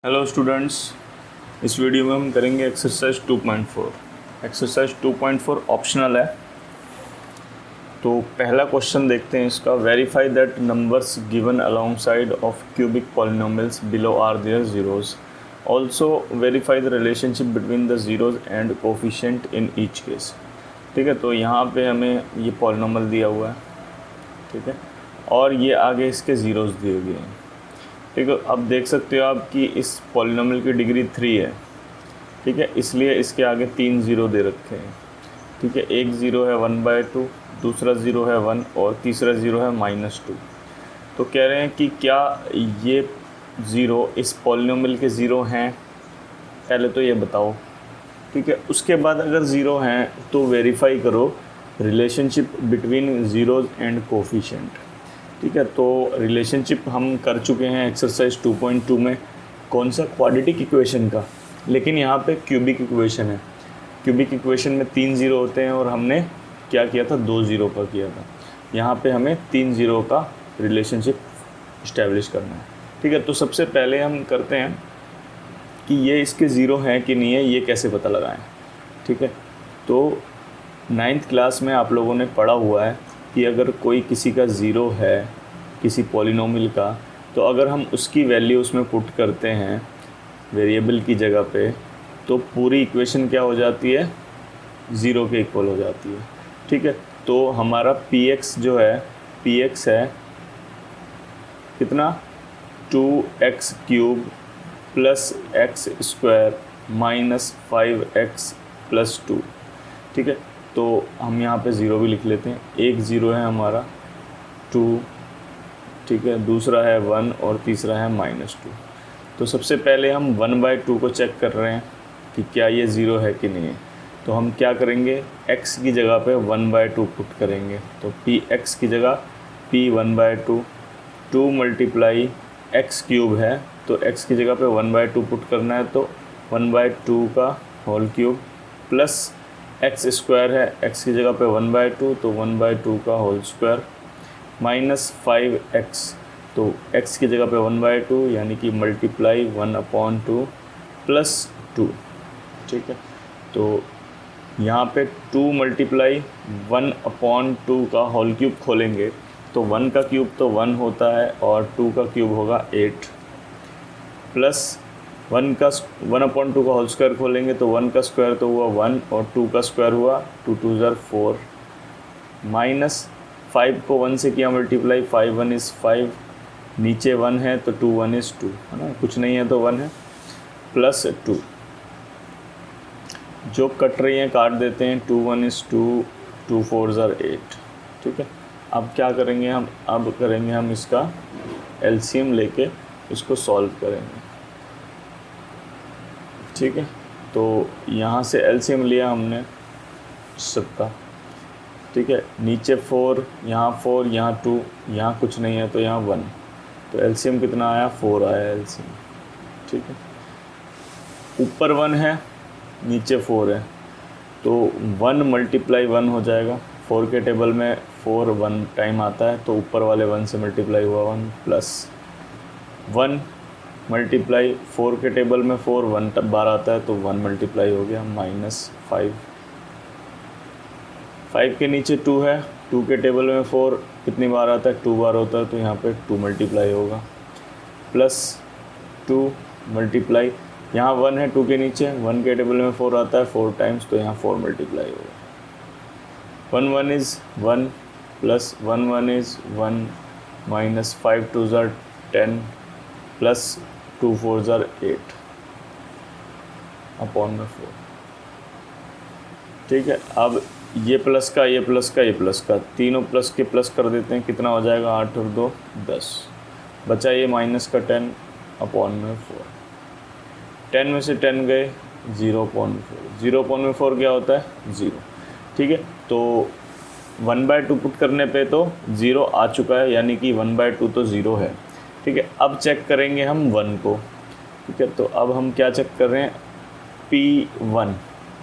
Hello students, इस video में हम करेंगे एक्सरसाइज 2.4। एक्सरसाइज 2.4 ऑप्शनल है। तो पहला क्वेश्चन देखते हैं इसका। Verify that numbers given alongside of cubic polynomials below are their zeros. Also verify the relationship between the zeros and coefficient in each case. ठीक है, तो यहाँ पे हमें ये पॉलिनोमियल दिया हुआ है, ठीक है, और ये आगे इसके ज़ीरोज़ दिए गए हैं। ठीक है, अब देख सकते हो आप कि इस पॉलिनोमियल की डिग्री 3 है, ठीक है, इसलिए इसके आगे 3 ज़ीरो दे रखे हैं। ठीक है, एक ज़ीरो है 1/2, दूसरा ज़ीरो है 1 और तीसरा ज़ीरो है -2। तो कह रहे हैं कि क्या ये ज़ीरो इस पॉलिनोमियल के ज़ीरो हैं, पहले तो ये बताओ। ठीक है, उसके बाद अगर ज़ीरो हैं तो वेरीफाई करो relationship between zeros and coefficient. ठीक है, तो रिलेशनशिप हम कर चुके हैं एक्सरसाइज 2.2 में। कौन सा? क्वाड्रेटिक इक्वेशन का, लेकिन यहाँ पे क्यूबिक इक्वेशन है। क्यूबिक इक्वेशन में 3 ज़ीरो होते हैं और हमने क्या किया था? 2 ज़ीरो का किया था। यहाँ पे हमें 3 ज़ीरो का रिलेशनशिप इस्टेब्लिश करना है। ठीक है, तो सबसे पहले हम करते हैं कि ये इसके ज़ीरो हैं कि नहीं है, ये कैसे पता लगाएं। ठीक है, तो 9th क्लास में आप लोगों ने पढ़ा हुआ है कि अगर कोई किसी का ज़ीरो है किसी पॉलिनोमियल का, तो अगर हम उसकी वैल्यू उसमें पुट करते हैं वेरिएबल की जगह पे, तो पूरी इक्वेशन क्या हो जाती है? ज़ीरो के इक्वल हो जाती है। ठीक है, तो हमारा px जो है, px है कितना? 2x³ plus x² minus 5x+2। ठीक है, तो हम यहाँ पे ज़ीरो भी लिख लेते हैं। एक ज़ीरो है हमारा 2, ठीक है, दूसरा है 1 और तीसरा है -2। तो सबसे पहले हम 1/2 को चेक कर रहे हैं कि क्या ये ज़ीरो है कि नहीं है। तो हम क्या करेंगे? x की जगह पे 1/2 पुट करेंगे। तो px की जगह p 1/2, 2 मल्टीप्लाई x³ है, तो x की जगह पे 1/2 पुट करना है, तो 1/2 का होल क्यूब प्लस x² है, x की जगह पे 1/2, तो 1/2 का होल स्क्वायर माइनस 5x, तो x की जगह पे 1/2 यानी कि मल्टीप्लाई 1/2 प्लस 2। ठीक है, तो यहाँ पे 2 मल्टीप्लाई 1/2 का होल क्यूब खोलेंगे तो 1 का क्यूब तो 1 होता है और 2 का क्यूब होगा 8, प्लस 1/2 का होल स्क्वायर खोलेंगे तो 1 का स्क्वायर तो हुआ 1 और 2 का स्क्वायर हुआ 2 2 ज़र 4, माइनस 5 को 1 से किया मल्टीप्लाई, 5 1 इज़ 5, नीचे 1 है तो 2 1 इज़ 2, है ना, कुछ नहीं है तो 1 है, प्लस 2। जो कट रही हैं काट देते हैं, 2 1 इज़ 2, 2 4 ज़र 8। ठीक है, अब क्या करेंगे हम? अब करेंगे हम इसका एलसीएम लेके इसको सॉल्व करेंगे। ठीक है, तो यहाँ से एलसीएम लिया हमने सबका। ठीक है, नीचे 4, यहाँ 4, यहाँ 2, यहाँ कुछ नहीं है तो यहाँ 1, तो एलसीएम कितना आया? 4 आया एलसीएम। ठीक है, ऊपर 1 है नीचे 4 है, तो 1 मल्टीप्लाई 1 हो जाएगा। 4 के टेबल में 4 1 टाइम आता है, तो ऊपर वाले 1 से मल्टीप्लाई हुआ 1, प्लस 1 मल्टीप्लाई 4 के टेबल में 4 1 बार आता है, तो 1 मल्टीप्लाई हो गया -5। 5 के नीचे 2 है, 2 के टेबल में 4 कितनी बार आता है? 2 बार होता है, तो यहाँ पे 2 मल्टीप्लाई होगा, प्लस 2 मल्टीप्लाई, यहाँ 1 है 2 के नीचे, 1 के टेबल में 4 आता है 4 टाइम्स, तो यहाँ 4 मल्टीप्लाई होगा। 1 1 इज़ 1 प्लस 1 1 इज़ 1 माइनस 5 2 ज़र 10 प्लस 2 4 ज़र 8 अपॉन में 4। ठीक है, अब ये प्लस का, ये प्लस का, ये प्लस का, तीनों प्लस के प्लस कर देते हैं, कितना हो जाएगा? 8 और 2 10, बचा ये माइनस का 10 अपॉन में 4। 10 में से 10 गए 0.4, 0.4 क्या होता है? 0। ठीक है, तो 1/2 पुट करने पे तो 0 आ चुका है, यानी कि 1/2 तो 0 है। ठीक है, अब चेक करेंगे हम 1 को। ठीक है, तो अब हम क्या चेक कर रहे हैं? P1।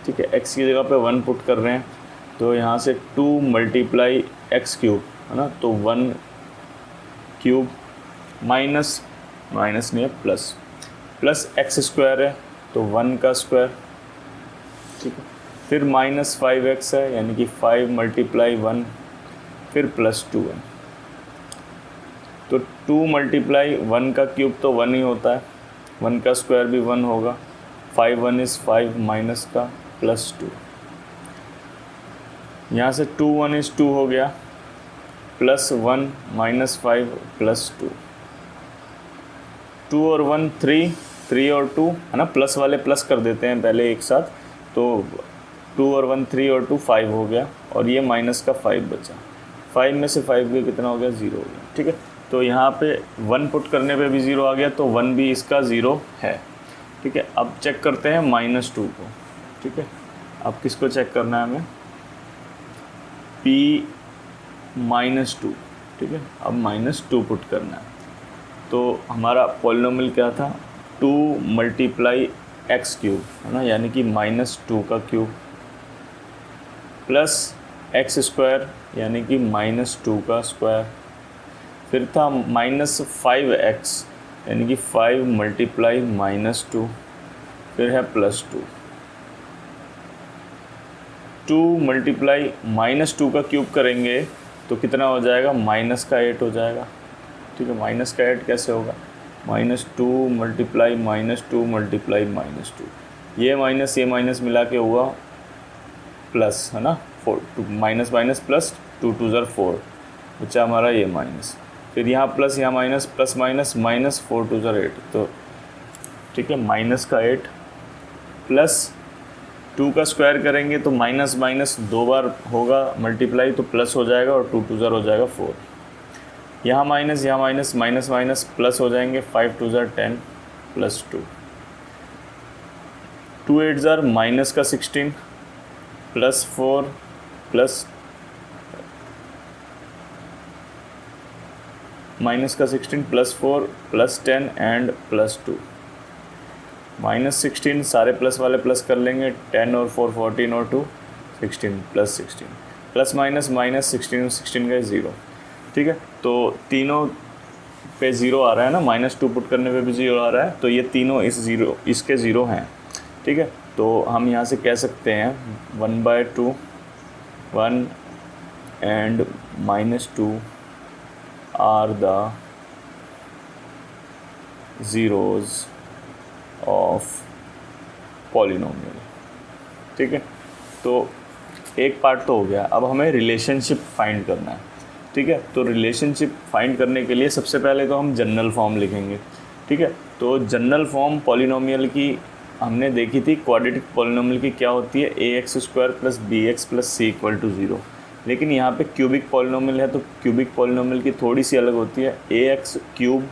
ठीक है, x की जगह पे 1 पुट कर रहे हैं, तो यहाँ से 2 मल्टीप्लाई x³ है ना, तो 1³ माइनस नहीं है प्लस प्लस एक्स स्क्वायर है तो 1 का स्क्वायर, ठीक है। फिर माइनस 5x है यानी कि 5 मल्टीप्लाई 1, फिर प्लस 2 है। तो 2 मल्टीप्लाई 1 का क्यूब तो 1 ही होता है, 1 का स्क्वायर भी 1 होगा, 5 1 इज़ 5 माइनस का प्लस 2। यहाँ से 2 1 इज़ 2 हो गया, प्लस 1 माइनस 5 प्लस 2, 2 और 1 3, 3 और 2 है ना, प्लस वाले प्लस कर देते हैं पहले एक साथ, तो 2 और 1 3 और 2 5 हो गया, और ये माइनस का 5 बचा, 5 में से 5 गया कितना हो गया, 0 हो गया, ठीक है। तो यहाँ पे 1 पुट करने पे भी 0 आ गया, तो 1 भी इसका 0 है, ठीक है। अब चेक करते हैं -2 को, ठीक है। अब किसको चेक करना है हमें, p -2, ठीक है। अब -2 पुट करना है, तो हमारा पॉलिनोमियल क्या था, 2 मल्टीप्लाई एक्स क्यूब, है ना, यानी कि -2 का क्यूब, प्लस एक्स स्क्वायर यानी कि -2 का स्क्वायर, फिर था -5x यानी कि 5 मल्टीप्लाई -2, फिर है +2, 2 मल्टीप्लाई -2 का क्यूब करेंगे तो कितना हो जाएगा, -8 हो जाएगा, ठीक है। -8 कैसे होगा, -2 मल्टीप्लाई -2 मल्टीप्लाई -2, ये माइनस मिला के हुआ प्लस, है ना, 4, माइनस माइनस प्लस, 2 2 ज़र 4 बचा हमारा ये माइनस, फिर यहाँ प्लस यहाँ माइनस, प्लस माइनस माइनस, 4 2 ज़र 8, तो ठीक है, -8 प्लस 2 का स्क्वायर करेंगे तो माइनस माइनस 2 बार होगा मल्टीप्लाई, तो प्लस हो जाएगा, और 2 2 ज़र हो जाएगा 4, यहाँ माइनस माइनस माइनस प्लस हो जाएंगे, 5 2 ज़र 10 प्लस 2, 2 8 ज़र माइनस का 16 प्लस 4 प्लस माइनस का 16 प्लस 4 प्लस 10 एंड प्लस 2, -16 सारे प्लस वाले प्लस कर लेंगे, 10 और 4 14 और 2 16 प्लस 16, प्लस माइनस माइनस 16 16 का 0, ठीक है। तो तीनों पे 0 आ रहा है ना, -2 पुट करने पे भी 0 आ रहा है, तो ये तीनों इसके 0 हैं, ठीक है। तो हम यहाँ से कह सकते हैं 1/2 1 and -2 are the zeros of polynomial, ठीक है। तो एक पार्ट तो हो गया, अब हमें रिलेशनशिप फाइंड करना है, ठीक है। तो रिलेशनशिप फाइंड करने के लिए सबसे पहले तो हम जनरल फॉर्म लिखेंगे, ठीक है। तो जनरल फॉर्म पॉलिनोमियल की हमने देखी थी, क्वाड्रेटिक पॉलिनोमियल की क्या होती है, ax² + bx + c = 0, लेकिन यहाँ पे क्यूबिक पॉलिनोमियल है, तो क्यूबिक पॉलिनोमियल की थोड़ी सी अलग होती है, ax क्यूब,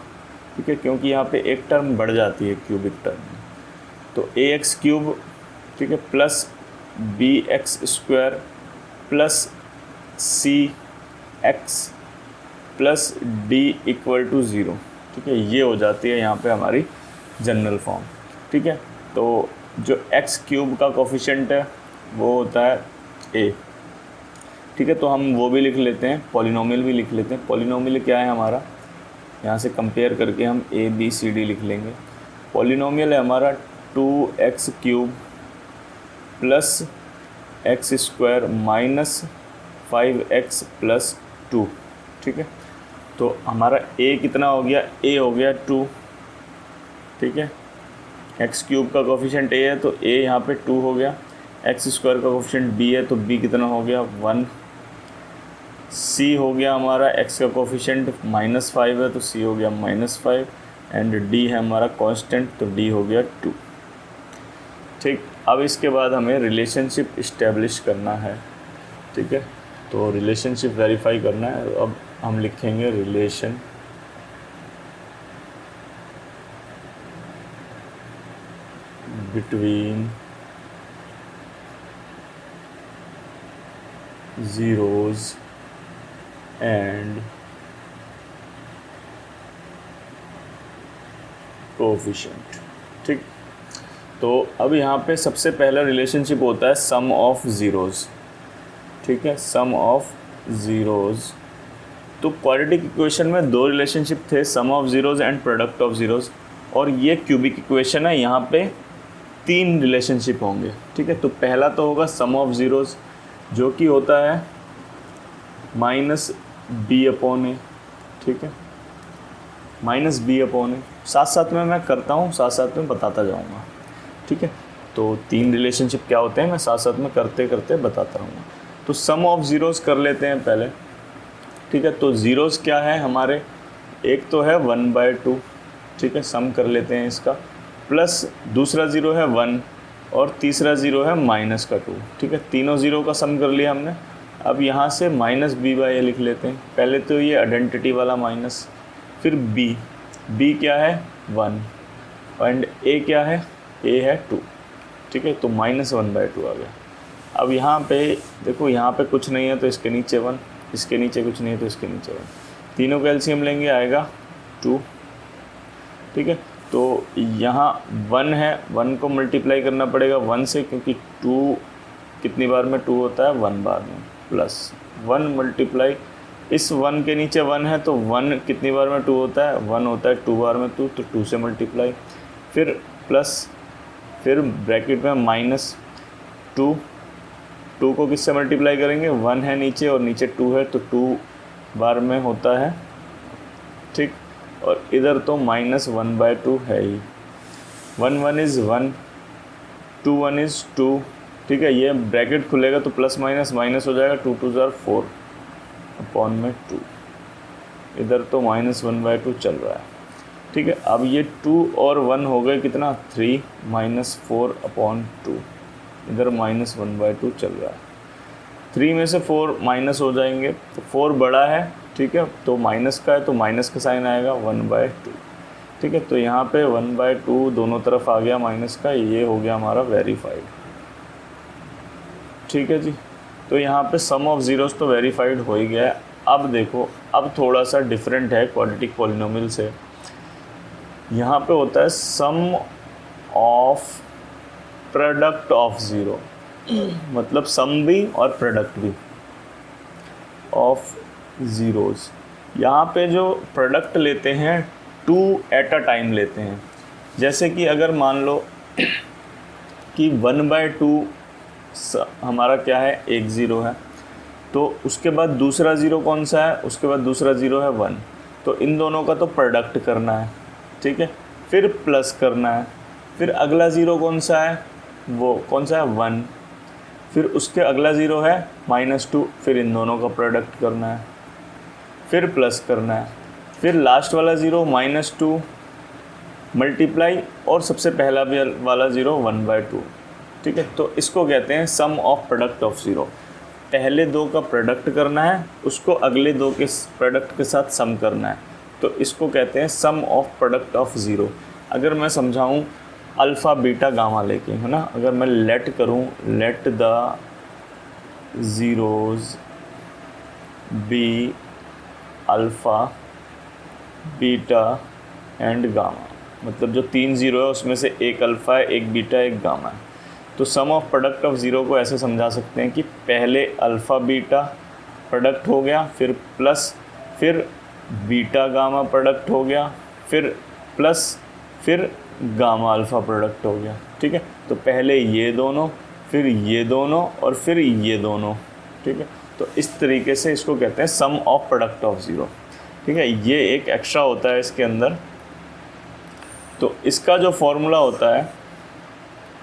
ठीक है, क्योंकि यहाँ पे एक टर्म बढ़ जाती है क्यूबिक टर्म में, तो ax क्यूब, ठीक है, plus bx² plus cx plus d = 0, ठीक है। ये हो जाती है यहाँ पे हमारी जनरल फॉर्म, ठीक है। तो जो x क्यूब का कोफिशिएंट है वो होता है a, ठीक है। तो हम वो भी लिख लेते हैं, पॉलिनोमियल भी लिख लेते हैं। पॉलिनोमियल क्या है हमारा, यहाँ से कंपेयर करके हम a b c d लिख लेंगे। पॉलिनोमियल है हमारा 2x³ plus x² minus 5x plus 2, ठीक है। तो हमारा a कितना हो गया, a हो गया 2, ठीक है। x³ का कोफिशिएंट a है तो a यहाँ पे 2 हो गया, x² का कोफिशिएंट b है तो b कितना हो गया 1, c हो गया हमारा x का कोफिशिएंट -5 है तो c हो गया -5, एंड d है हमारा कांस्टेंट तो d हो गया 2, ठीक। अब इसके बाद हमें रिलेशनशिप इस्टेब्लिश करना है, ठीक है। तो रिलेशनशिप वेरीफाई करना है, अब हम लिखेंगे relation between zeros and coefficient, ठीक। तो अब यहाँ पे सबसे पहला रिलेशनशिप होता है सम ऑफ ज़ीरोज़, ठीक है, सम ऑफ ज़ीरोज़। तो क्वाड्रेटिक इक्वेशन में दो रिलेशनशिप थे, sum of zeros and product of zeros. और ये क्यूबिक इक्वेशन है, यहाँ पे 3 रिलेशनशिप होंगे, ठीक है। तो पहला तो होगा सम ऑफ ज़ीरोज़, जो कि होता है माइनस बी अपॉन ए, ठीक है, माइनस बी अपॉन ए। साथ साथ में मैं करता हूँ, साथ साथ में बताता जाऊँगा, ठीक है। तो 3 रिलेशनशिप क्या होते हैं मैं साथ साथ में करते करते बताता रहूँगा। तो सम ऑफ ज़ीरोज़ कर लेते हैं पहले, ठीक है। तो ज़ीरोज़ क्या है हमारे, एक तो है 1/2, ठीक है, सम कर लेते हैं इसका, प्लस दूसरा ज़ीरो है 1 और तीसरा ज़ीरो है -2, ठीक है। तीनों ज़ीरो का सम कर लिया हमने। अब यहाँ से माइनस बी बाई ए लिख लेते हैं। पहले तो ये आइडेंटिटी वाला माइनस, फिर बी क्या है 1 एंड ए क्या है, ए है 2, ठीक है। तो -1/2 आ गया। अब यहाँ पे देखो, यहाँ पे कुछ नहीं है तो इसके नीचे 1, इसके नीचे कुछ नहीं है तो इसके नीचे 1, तीनों का एलसीएम लेंगे आएगा 2, ठीक है। तो यहाँ 1 है, 1 को मल्टीप्लाई करना पड़ेगा 1 से, क्योंकि 2 कितनी बार में 2 होता है, 1 बार में, प्लस 1 मल्टीप्लाई, इस 1 के नीचे 1 है तो 1 कितनी बार में 2 होता है, 1 होता है 2 बार में 2, तो 2 से मल्टीप्लाई, फिर प्लस, फिर ब्रैकेट में -2, 2 को किससे मल्टीप्लाई करेंगे, 1 है नीचे और नीचे 2 है तो 2 बार में होता है, ठीक। और इधर तो -1/2 है ही, 1 1 इज़ 1, 2 1 इज़ 2, ठीक है। ये ब्रैकेट खुलेगा तो प्लस माइनस माइनस हो जाएगा, 2 2 = 4 अपॉन में 2, इधर तो -1/2 चल रहा है, ठीक है। अब ये 2 और 1 हो गए कितना, 3 -4 अपॉन 2, इधर -1/2 चल रहा है। 3 में से 4 माइनस हो जाएंगे तो 4 बड़ा है, ठीक है, तो माइनस का है तो माइनस का साइन आएगा 1/2, ठीक है। तो यहाँ पे 1/2 दोनों तरफ आ गया माइनस का, ये हो गया हमारा वेरीफाइड, ठीक है जी। तो यहाँ पे सम ऑफ ज़ीरोज़ तो वेरीफाइड हो ही गया है। अब देखो, अब थोड़ा सा डिफरेंट है क्वाड्रेटिक पॉलिनोमियल से। यहाँ पे होता है sum of product of zero, मतलब सम भी और प्रोडक्ट भी ऑफ ज़ीरोज़। यहाँ पे जो प्रोडक्ट लेते हैं 2 एट अ टाइम लेते हैं। जैसे कि अगर मान लो कि 1/2 हमारा क्या है, एक ज़ीरो है, तो उसके बाद दूसरा ज़ीरो कौन सा है, उसके बाद दूसरा ज़ीरो है 1, तो इन दोनों का तो प्रोडक्ट करना है, ठीक है। फिर प्लस करना है, फिर अगला ज़ीरो कौन सा है, वो कौन सा है 1, फिर उसके अगला ज़ीरो है -2, फिर इन दोनों का प्रोडक्ट करना है, फिर प्लस करना है, फिर लास्ट वाला ज़ीरो -2 मल्टीप्लाई और सबसे पहला भी वाला ज़ीरो 1/2, ठीक है। तो इसको कहते हैं सम ऑफ प्रोडक्ट ऑफ ज़ीरो। पहले दो का प्रोडक्ट करना है, उसको अगले दो के प्रोडक्ट के साथ सम करना है, तो इसको कहते हैं सम ऑफ प्रोडक्ट ऑफ ज़ीरो। अगर मैं समझाऊँ अल्फ़ा बीटा गामा लेके, है ना, अगर मैं लेट करूँ, let the zeros be alpha beta and gamma, मतलब जो 3 ज़ीरो है उसमें से एक अल्फ़ा है, एक बीटा, एक गामा है। तो सम ऑफ प्रोडक्ट ऑफ ज़ीरो को ऐसे समझा सकते हैं कि पहले अल्फ़ा बीटा प्रोडक्ट हो गया, फिर प्लस, फिर बीटा गामा प्रोडक्ट हो गया, फिर प्लस, फिर गामा अल्फ़ा प्रोडक्ट हो गया, ठीक है। तो पहले ये दोनों, फिर ये दोनों और फिर ये दोनों, ठीक है। तो इस तरीके से इसको कहते हैं सम ऑफ प्रोडक्ट ऑफ ज़ीरो, ठीक है। ये एक एक्स्ट्रा होता है इसके अंदर। तो इसका जो फॉर्मूला होता है,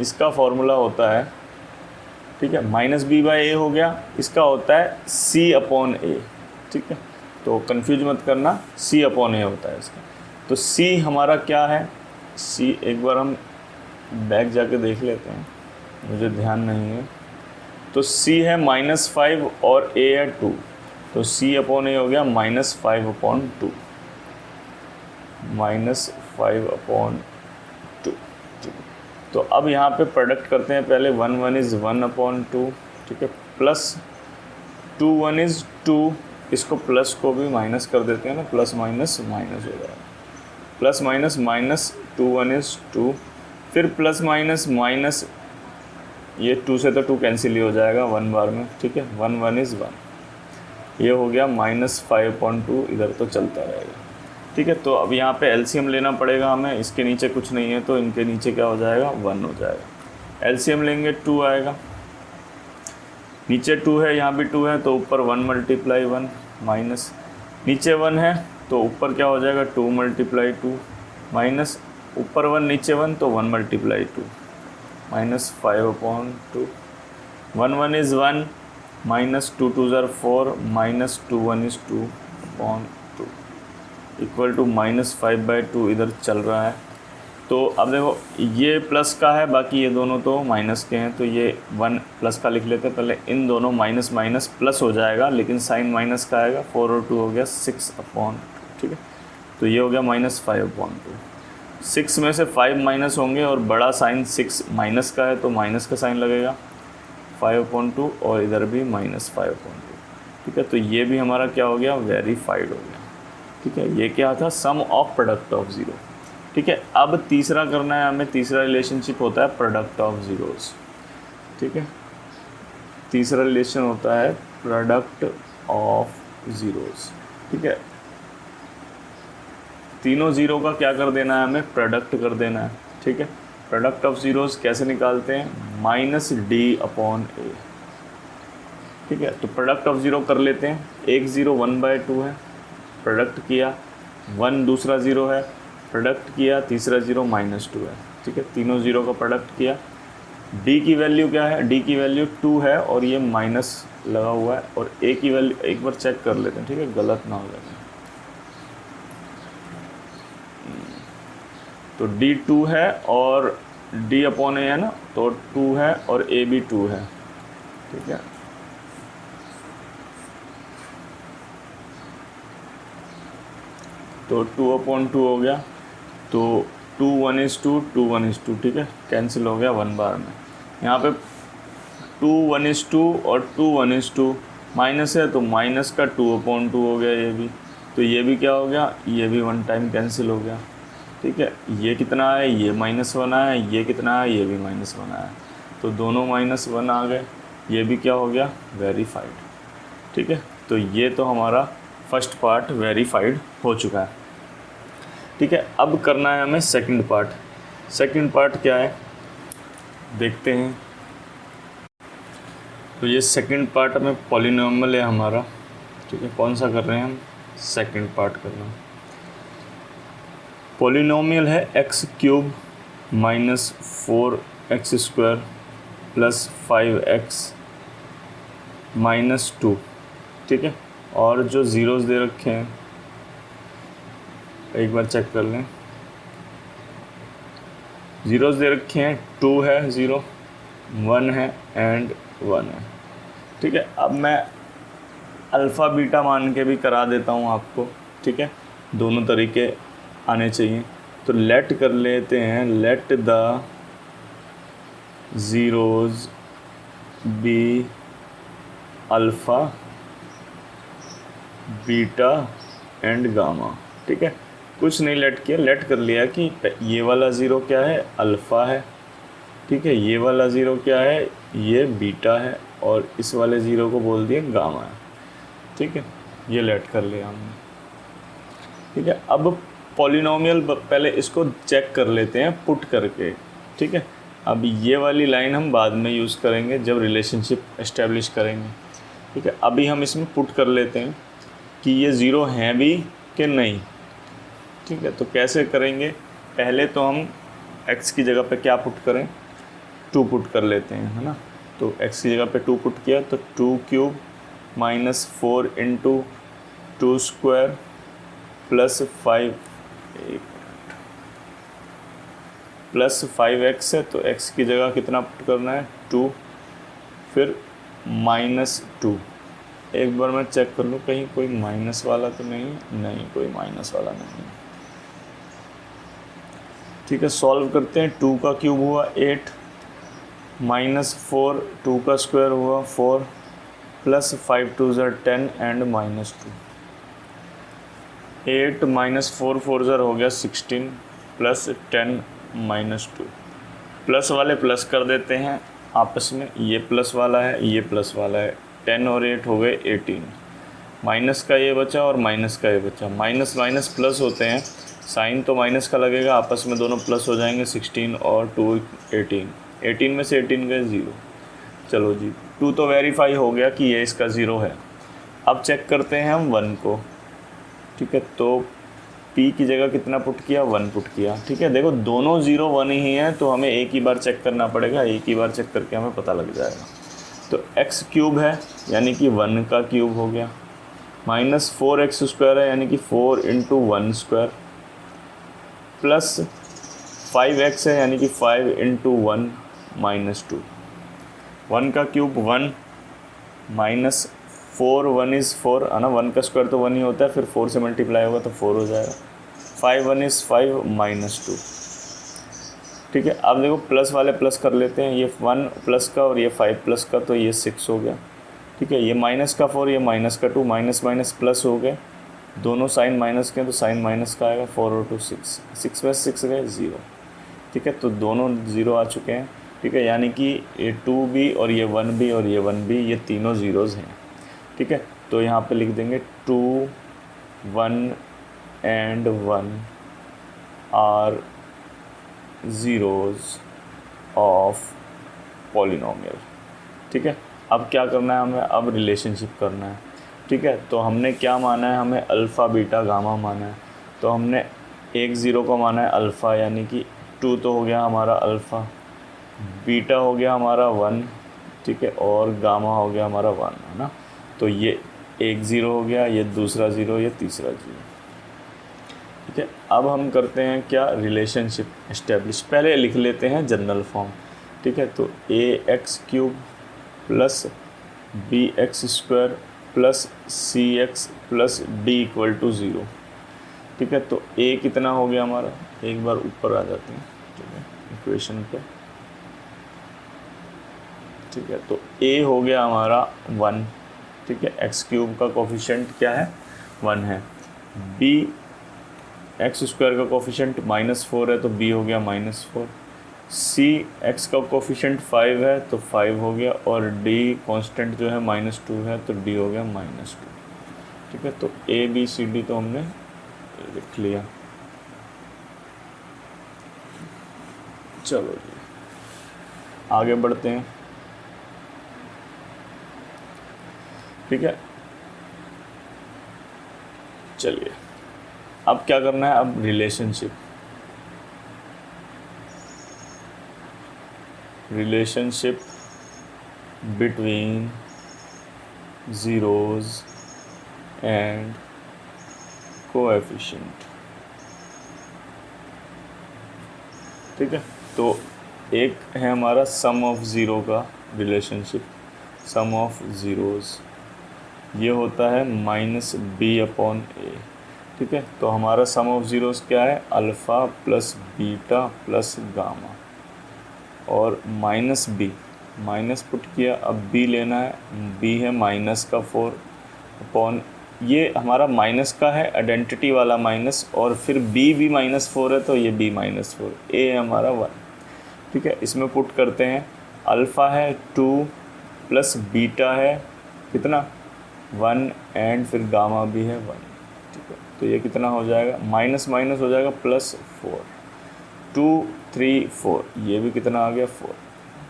इसका फॉर्मूला होता है, ठीक है, -b/a हो गया, इसका होता है c/a, ठीक है। तो कंफ्यूज मत करना, c/a होता है इसका। तो c हमारा क्या है, c एक बार हम बैक जाके देख लेते हैं, मुझे ध्यान नहीं है। तो c है -5 और a है 2, तो c/a हो गया -5/2, -5/2, ठीक है। तो अब यहाँ पे प्रोडक्ट करते हैं, पहले 1 1 इज़ 1/2, ठीक है, प्लस 2 1 इज़ 2, इसको प्लस को भी माइनस कर देते हैं ना, प्लस माइनस माइनस हो जाएगा, प्लस माइनस माइनस 2 1 इज़ 2, फिर प्लस माइनस माइनस, ये 2 से तो 2 कैंसिल ही हो जाएगा 1 बार में, ठीक है, 1 1 इज़ 1, ये हो गया -5/2, इधर तो चलता रहेगा। ठीक है। तो अब यहाँ पे एलसीएम लेना पड़ेगा हमें, इसके नीचे कुछ नहीं है तो इनके नीचे क्या हो जाएगा, 1 हो जाएगा। एलसीएम लेंगे 2 आएगा, नीचे 2 है यहाँ भी 2 है तो ऊपर 1 × 1 माइनस, नीचे 1 है तो ऊपर क्या हो जाएगा 2 × 2 माइनस, ऊपर 1 नीचे 1 तो 1 × 2 माइनस 5/2, 1 1 इज़ 1 माइनस 2 2 ज़ार 4 माइनस 2 1 इज़ 2/2 इक्वल टू -5/2 इधर चल रहा है। तो अब देखो ये प्लस का है, बाकी ये दोनों तो माइनस के हैं, तो ये 1 प्लस का लिख लेते हैं पहले। इन दोनों माइनस माइनस प्लस हो जाएगा, लेकिन साइन माइनस का आएगा। 4 और 2 हो गया 6/2, ठीक है। तो ये हो गया -5/2। 6 में से 5 माइनस होंगे और बड़ा साइन 6 माइनस का है तो माइनस का साइन लगेगा 5/2, और इधर भी -5/2, ठीक है। तो ये भी हमारा क्या हो गया, वेरीफाइड हो गया, ठीक है। ये क्या था, सम ऑफ प्रोडक्ट ऑफ ज़ीरो, ठीक है। अब तीसरा करना है हमें, तीसरा रिलेशनशिप होता है प्रोडक्ट ऑफ ज़ीरोज़, ठीक है। तीसरा रिलेशन होता है प्रोडक्ट ऑफ ज़ीरोज़, ठीक है। तीनों ज़ीरो का क्या कर देना है हमें, प्रोडक्ट कर देना है, ठीक है। प्रोडक्ट ऑफ ज़ीरोज़ कैसे निकालते हैं, -D/A, ठीक है। तो प्रोडक्ट ऑफ ज़ीरो कर लेते हैं। एक ज़ीरो 1/2 है, प्रोडक्ट किया, 1 दूसरा ज़ीरो है, प्रोडक्ट किया, तीसरा ज़ीरो -2 है, ठीक है। तीनों ज़ीरो का प्रोडक्ट किया। डी की वैल्यू क्या है, डी की वैल्यू 2 है और ये माइनस लगा हुआ है, और ए की वैल्यू एक बार चेक कर लेते हैं, ठीक है, गलत ना हो जाए। तो डी 2 है और D/A है ना, तो 2 है और ए भी 2 है, ठीक है। तो 2/2 हो गया, तो 2 1 इज़ 2 2 1 इज़ 2, ठीक है, कैंसिल हो गया 1 बार में। यहाँ पे 2 1 इज़ 2 और 2 1 इज़ 2 माइनस है तो माइनस का 2/2 हो गया ये भी, तो ये भी क्या हो गया, ये भी 1 टाइम कैंसिल हो गया, ठीक है। ये कितना है, ये -1 आया, ये कितना है, ये भी -1 आया, तो दोनों -1 आ गए, ये भी क्या हो गया, वेरीफाइड, ठीक है। तो ये तो हमारा फर्स्ट पार्ट वेरीफाइड हो चुका है, ठीक है। अब करना है हमें सेकंड पार्ट। सेकंड पार्ट क्या है देखते हैं। तो ये सेकंड पार्ट में पॉलिनॉमियल है हमारा, ठीक है। कौन सा कर रहे हैं हम, सेकंड पार्ट कर रहे हैं। पॉलिनॉमियल है x³ -4x² + 5x -2, ठीक है। और जो ज़ीरोज़ दे रखे हैं एक बार चेक कर लें। ज़ीरोज़ दे रखे हैं, 2 है 0, 1 है एंड 1 है, ठीक है। अब मैं अल्फ़ा बीटा मान के भी करा देता हूँ आपको, ठीक है, दोनों तरीके आने चाहिए। तो लेट कर लेते हैं, let the zeros be alpha beta and gamma, ठीक है। कुछ नहीं लेट किया, लेट कर लिया कि ये वाला ज़ीरो क्या है, अल्फ़ा है, ठीक है। ये वाला ज़ीरो क्या है, ये बीटा है, और इस वाले ज़ीरो को बोल दिया गामा है, ठीक है। ये लेट कर लिया हमने, ठीक है। अब पॉलिनॉमियल पहले इसको चेक कर लेते हैं पुट करके, ठीक है। अब ये वाली लाइन हम बाद में यूज़ करेंगे जब रिलेशनशिप एस्टेब्लिश करेंगे, ठीक है। अभी हम इसमें पुट कर लेते हैं कि ये ज़ीरो हैं भी कि नहीं, ठीक है। तो कैसे करेंगे, पहले तो हम x की जगह पे क्या पुट करें, 2 पुट कर लेते हैं, है ना। तो x की जगह पे 2 पुट किया तो 2³ -4 × 2² + 5 प्लस 5x है, तो x की जगह कितना पुट करना है, 2, फिर -2। एक बार मैं चेक कर लूँ कहीं कोई माइनस वाला तो नहीं कोई माइनस वाला नहीं, ठीक है। सॉल्व करते हैं। 2 का क्यूब हुआ 8, -4 2 का स्क्वायर हुआ 4, + 5 2 ज़ार 10 एंड -2। 8 -4 4 ज़ार हो गया 16, + 10 -2। प्लस वाले प्लस कर देते हैं आपस में, ये प्लस वाला है ये प्लस वाला है, 10 और 8 हो गए 18, माइनस का ये बचा और माइनस का ये बचा, माइनस माइनस प्लस होते हैं, साइन तो माइनस का लगेगा, आपस में दोनों प्लस हो जाएंगे, 16 और 2 18, 18 में से 18 गए 0। चलो जी 2 तो वेरीफाई हो गया कि ये इसका 0 है। अब चेक करते हैं हम 1 को, ठीक है। तो p की जगह कितना पुट किया, 1 पुट किया, ठीक है। देखो दोनों 0 1 ही हैं, तो हमें एक ही बार चेक करना पड़ेगा, एक ही बार चेक करके हमें पता लग जाएगा। तो x क्यूब है यानी कि 1 का क्यूब हो गया, माइनस 4x स्क्वायर है यानी कि 4 इंटू 1 स्क्वायर, प्लस 5x है यानी कि 5 इंटू 1 माइनस 2। 1 का क्यूब 1 माइनस 4, 1 इज़ 4 है ना, 1 का स्क्वायर तो 1 ही होता है, फिर 4 से मल्टीप्लाई होगा तो 4 हो जाएगा, 5 1 इज़ 5 माइनस 2, ठीक है। अब देखो प्लस वाले प्लस कर लेते हैं, ये 1 प्लस का और ये 5 प्लस का, तो ये 6 हो गया, ठीक है। ये माइनस का 4, ये माइनस का 2, माइनस माइनस प्लस हो गए, दोनों साइन माइनस के हैं तो साइन माइनस का आएगा, 4 और 2 6, 6 में 6 गए 0, ठीक है। तो दोनों 0 आ चुके हैं, ठीक है, यानी कि ये 2 भी और ये 1 भी और ये 1 भी, ये तीनों ज़ीरोज़ हैं, ठीक है। तो यहाँ पे लिख देंगे 2 1 and 1 are zeros of polynomial, ठीक है। अब क्या करना है हमें, अब रिलेशनशिप करना है, ठीक है। तो हमने क्या माना है, हमें अल्फ़ा बीटा गामा माना है, तो हमने एक 0 को माना है अल्फ़ा, यानी कि 2 तो हो गया हमारा अल्फ़ा, बीटा हो गया हमारा 1, ठीक है, और गामा हो गया हमारा 1, है ना। तो ये एक 0 हो गया, ये दूसरा 0, ये तीसरा 0, ठीक है। अब हम करते हैं क्या, रिलेशनशिप इस्टेब्लिश, पहले लिख लेते हैं जनरल फॉर्म, ठीक है। तो ax³ plus bx square plus cx plus d equal to 0, ठीक है। तो a कितना हो गया हमारा, एक बार ऊपर आ जाते हैं, ठीक है, इक्वेशन पे, ठीक है। तो a हो गया हमारा 1, ठीक है, x³ का कोफिशिएंट क्या है 1 है, b x स्क्वायर का कोफिशिएंट -4 है तो b हो गया -4, c x का कोफिशिएंट 5 है तो 5 हो गया, और d कांस्टेंट जो है -2 है तो d हो गया -2, ठीक है। तो a b c d तो हमने लिख लिया। चलो जी आगे बढ़ते हैं, ठीक है। चलिए अब क्या करना है, अब relationship between zeros and coefficient, ठीक है। तो एक है हमारा सम ऑफ ज़ीरो का रिलेशनशिप, सम ऑफ ज़ीरोज़ ये होता है -b/a, ठीक है। तो हमारा सम ऑफ ज़ीरोज़ क्या है, alpha plus beta plus gamma, और -b माइनस पुट किया, अब b लेना है, b है माइनस का 4 अपॉन, ये हमारा माइनस का है आइडेंटिटी वाला माइनस, और फिर b भी -4 है तो ये b -4, a है हमारा 1, ठीक है। इसमें पुट करते हैं, अल्फ़ा है 2 प्लस बीटा है कितना 1, एंड फिर गामा भी है 1, ठीक है। तो ये कितना हो जाएगा, माइनस माइनस हो जाएगा +4, 2 3 4, ये भी कितना आ गया 4,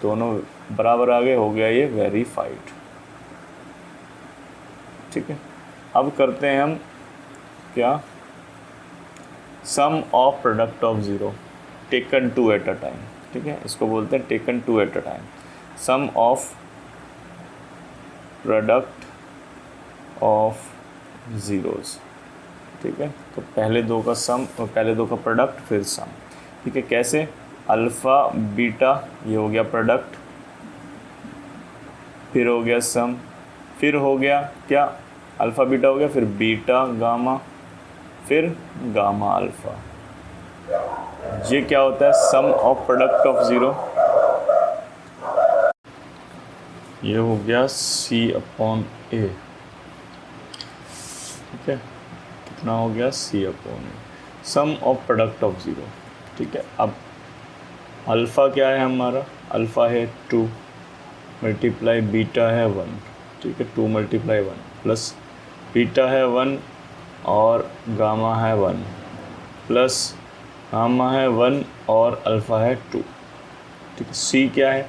दोनों बराबर आ गए, हो गया ये वेरीफाइड, ठीक है। अब करते हैं हम क्या, sum of product of zero taken 2 at a time, ठीक है, इसको बोलते हैं taken 2 at a time, sum of product of zeros, ठीक है। तो पहले दो का सम और पहले दो का प्रोडक्ट फिर सम, ठीक है। कैसे, अल्फ़ा बीटा ये हो गया प्रोडक्ट, फिर हो गया सम, फिर हो गया क्या, अल्फ़ा बीटा हो गया, फिर बीटा गामा, फिर गामा अल्फ़ा, ये क्या होता है, sum of product of zero, ये हो गया C/A, ठीक है, कितना हो गया C/A, sum of product of zero, ठीक है। अब अल्फ़ा क्या है हमारा, अल्फ़ा है 2 मल्टीप्लाई बीटा है 1, ठीक है, 2 × 1 प्लस बीटा है 1 और गामा है 1 प्लस गामा है 1 और अल्फ़ा है 2। ठीक है, सी क्या है?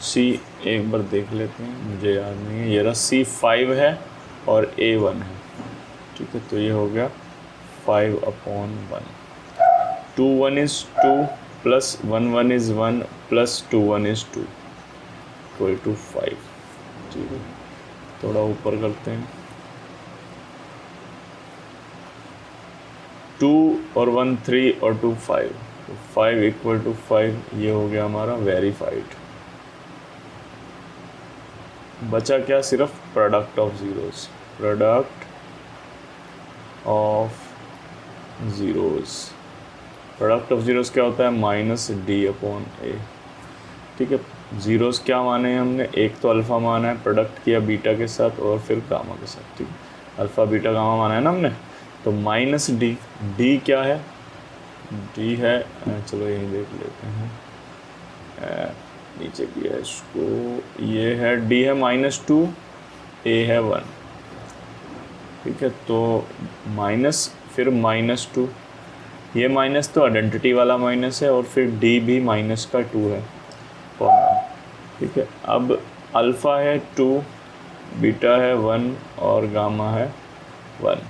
सी एक बार देख लेते हैं, मुझे याद नहीं है। ये रहा सी 5 है और ए 1 है। ठीक है, तो ये हो गया 5/1। 2 1 is 2 plus 1 1 is 1 plus 2 1 is 2 equal to 5। ठीक है, थोड़ा ऊपर करते हैं। 2 और 1 3 और 2 5, तो 5 इक्वल टू 5, ये हो गया हमारा वेरीफाइड। बचा क्या? सिर्फ product of zeros. Product of zeros, product of zeros क्या होता है? -d/a। ठीक है, ज़ीरोज़ क्या माने हैं हमने? एक तो अल्फ़ा माना है, प्रोडक्ट किया बीटा के साथ और फिर गामा के साथ। ठीक है, अल्फ़ा बीटा गामा माना है ना हमने, तो -d। d क्या है? d है, चलो यहीं देख लेते हैं, नीचे किया है इसको, ये है d है -2, a है 1। ठीक है, तो माइनस फिर -2, ये माइनस तो आइडेंटिटी वाला माइनस है और फिर d भी -2 है फॉर्मूला। ठीक है, अब अल्फ़ा है 2, बीटा है 1 और गामा है 1,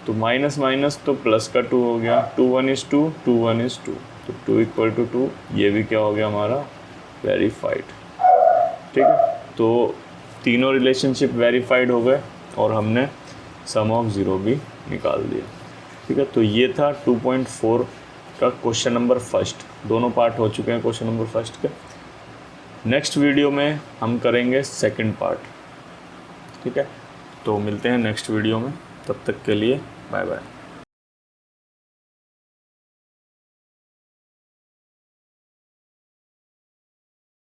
तो माइनस माइनस तो प्लस का 2 हो गया। 2 1 इज़ 2, 2 1 इज़ 2, तो 2 इक्वल टू 2, ये भी क्या हो गया हमारा? वेरीफाइड। ठीक है, तो तीनों रिलेशनशिप वेरीफाइड हो गए और हमने सम ऑफ ज़ीरो भी निकाल दिया। ठीक है, तो ये था 2.4 का क्वेश्चन नंबर फर्स्ट। दोनों पार्ट हो चुके हैं क्वेश्चन नंबर फर्स्ट के। नेक्स्ट वीडियो में हम करेंगे सेकंड पार्ट। ठीक है, तो मिलते हैं नेक्स्ट वीडियो में, तब तक के लिए बाय बाय।